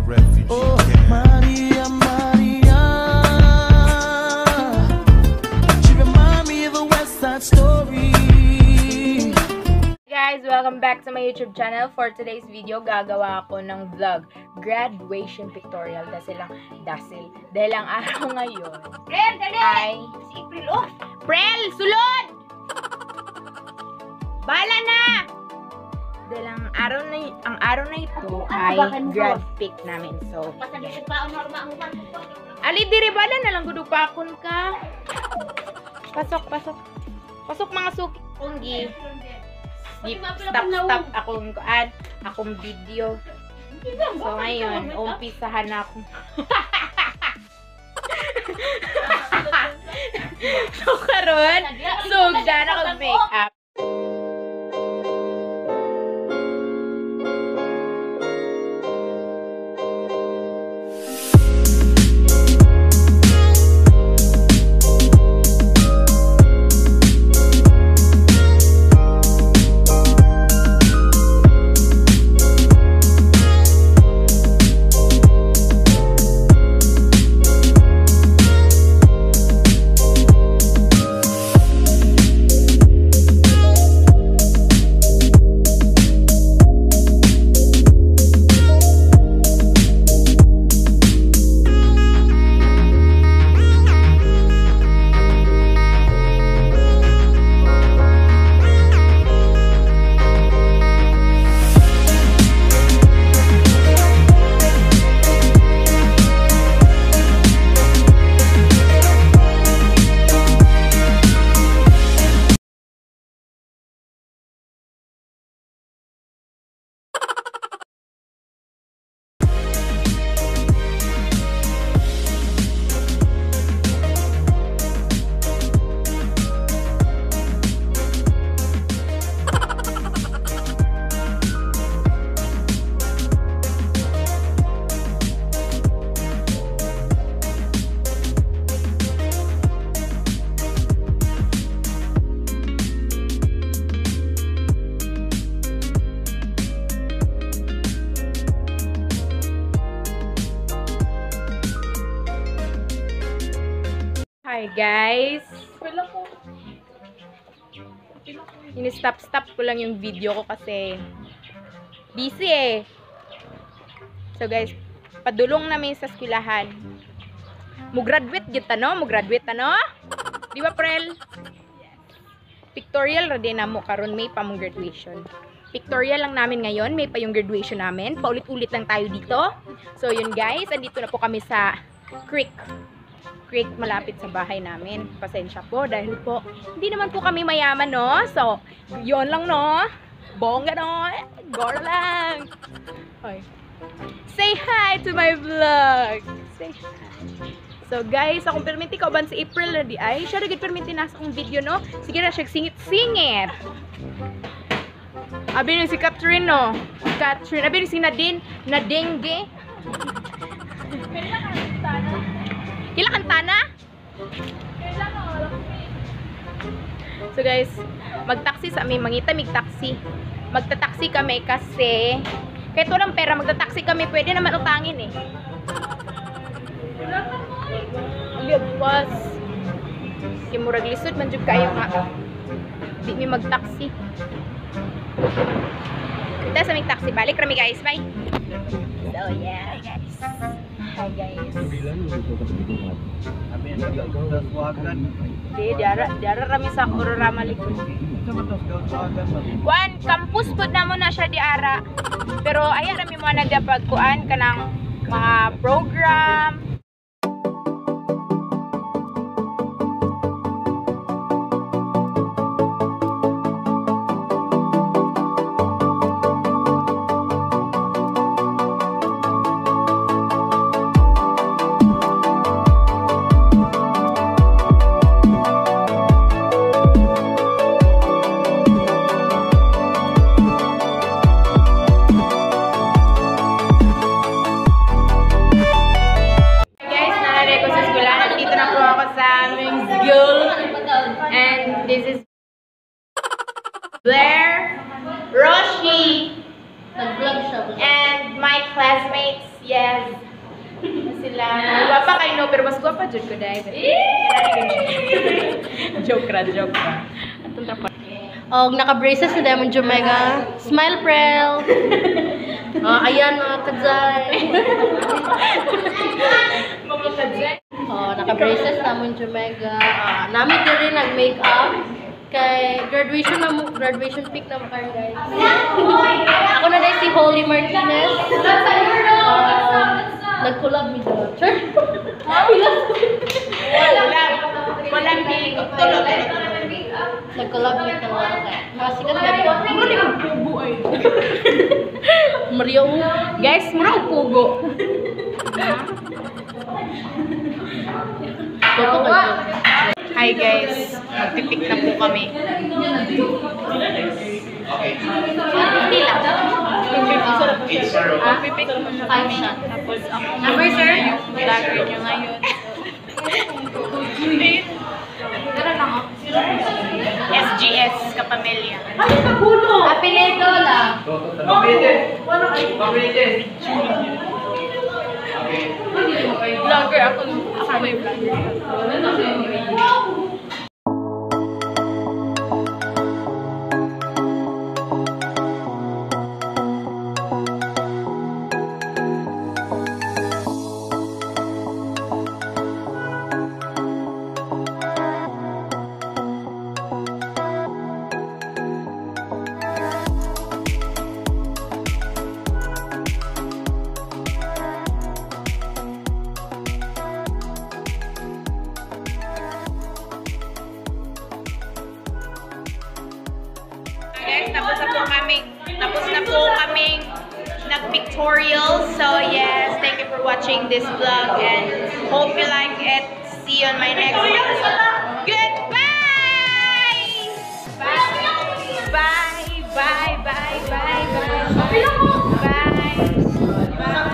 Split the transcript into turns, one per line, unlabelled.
refugee camp.
Maria, Maria, she remind me of a West Side Story.
Guys, welcome back to my YouTube channel. For today's video, gagawa ako ng vlog, graduation pictorial. Dahil ang araw ngayon ay si April. Oh, April, sulod! Bala na! Dahil ang araw na ito ay grad pic namin. So, ali diri bala na lang gudug pa akon ka. Pasok mga suki. Kunggi. Stop akong video. So ngayon, umpisahan na ako. So karon, sugdan ako make-up. Hi guys! Ini-stop ko lang yung video ko kasi busy eh. So guys, padulong namin sa eskwelahan. Mo-graduate gyud ta no? Di ba, Prel? Pictorial ra din na mo karon, may pa mong graduation. Pictorial lang namin ngayon, may pa yung graduation namin. Paulit-ulit lang tayo dito. So yun guys, andito na po kami sa creek malapit sa bahay namin. Pasensya po dahil po hindi naman po kami mayaman no. So, yun lang no. Bongga no. Gora lang. Okay. Say hi to my vlog. Say hi. So guys, akong perminti ka ban si April na di ay. Siya rin perminti nasa akong video no. Sige na siya singit. Abi ni si Catherine no. Abi ni si Nadine. Nadengge. Kila kanta na? So guys, magtaksi sa amin, mangita-mig-taksi. Magta-taksi kami kasi kahit walang pera, magta-taksi kami, pwede naman utangin eh. Liagpas. Kimurag lisod man jud kayo nga. Di mi magtaksi. Kita sa mig taksi, balik rami guys, bye. So yeah, guys. Hi guys. Diara rami sa Aurora Malikon. Kuan, campus pod na mo na siya diara. Pero ayan rami mo nagdapagkuan kanang mga program. And this is Blair, Roshi, and my classmates Yes. Sila. Guwapa kayo no, pero mas guwapa jud ko dahil. Joke ra. Atong tapos.
Og naka-braces si Diamond Jomega. Smile Prel. Ayan mga kadzay.
Mga kadzay.
Naka-braces Diamond Jomega. Namin din rin nag-makeup. Kay graduation pic na mo kayo guys. Ako na dahil si Holly Martinez. Nag-collab mi sa church.
Walang big. Tulog.
Nag-collab mi sa mga sikat na rin.
Ano di magpugo ay?
Mario.
Guys, mura og pugo. Hi guys, magpipik na po kami. Hindi lang. Pipik muna kami. Tapos ako number sir, yung vlogger nyo ngayon. Tara lang ako. SGS Kapamilya.
Apelido lang.
Vlogger ako. Ako may vlogger. Guys, tapos na po kaming nag-pictorial. So yes, thank you for watching this vlog and hope you like it. See you on my next video. Goodbye! Bye! Bye! Bye! Bye! Bye! Bye! Bye!